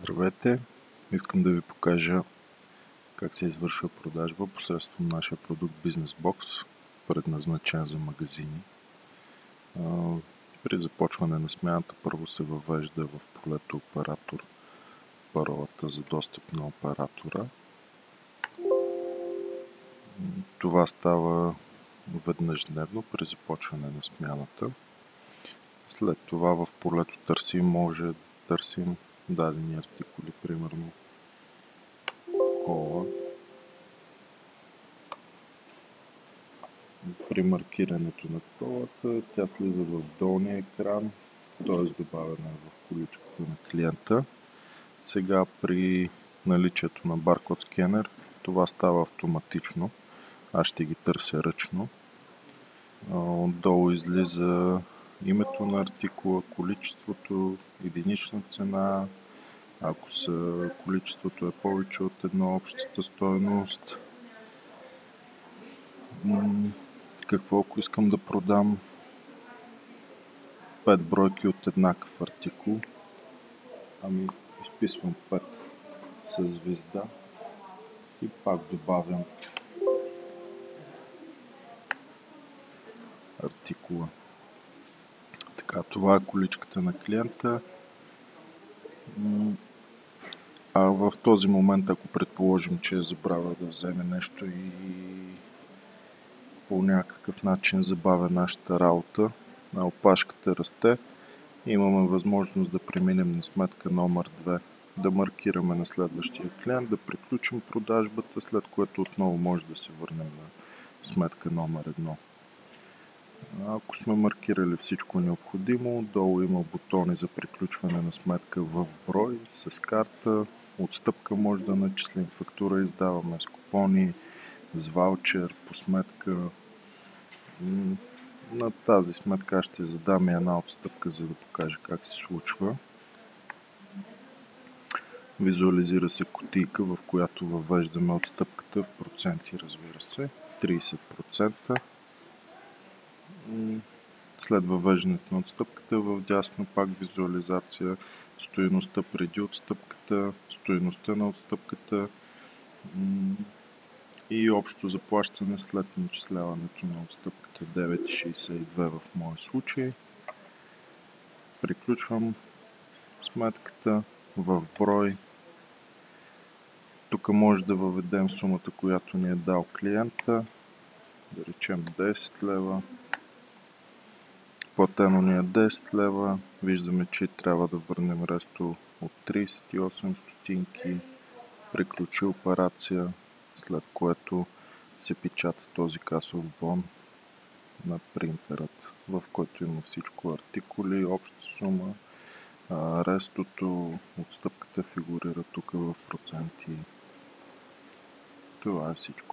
Здравейте! Искам да ви покажа как се извършва продажба посредством нашия продукт BusinessBox, предназначен за магазини. При започване на смяната първо се въвежда в полето оператор паролата за достъп на оператора. Това става веднъж дневно при започване на смяната. След това в полето търсим може да търсим дадени артикули, примерно кола. При маркирането на колата тя слиза в долния екран, т.е. добавена е в количката на клиента. Сега при наличието на баркод скенер това става автоматично. Аз ще ги търся ръчно. Отдолу излиза името на артикула, количеството, единична цена. Ако количеството е повече от едно, общата стойност. Какво ако искам да продам 5 бройки от еднакъв артикул? Изписвам 5 със звезда и пак добавям артикула. Така, това е количката на клиента. А в този момент, ако предположим, че е забравил да вземе нещо и по някакъв начин забавя нашата работа, а опашката расте, имаме възможност да преминем на сметка номер 2, да маркираме на следващия клиент, да приключим продажбата, след което отново може да се върнем на сметка номер 1. Ако сме маркирали всичко необходимо, долу има бутони за приключване на сметка в брой, с карта, отстъпка може да начислим, фактура издаваме с купони, с ваучер, по сметка. На тази сметка ще задам и една отстъпка, за да покажа как се случва. Визуализира се кутийка, в която въвеждаме отстъпката в проценти, разбира се, 30%. След въвеждането на отстъпката в дясно пак визуализация, стойността преди отстъпката, стойността на отстъпката и общо заплащане след начисляването на отстъпката 9,62 в моя случай. Приключвам сметката в брой. Тук може да въведем сумата, която ни е дал клиента, да речем 10 лева. Платено ни е 10 лева. Виждаме, че трябва да върнем ресто от 38 стотинки. Приключи операция, след което се печата този касов бон на принтерът, в който има всичко артикули, обща сума. Рестото, отстъпката фигурира тук в проценти. Това е всичко.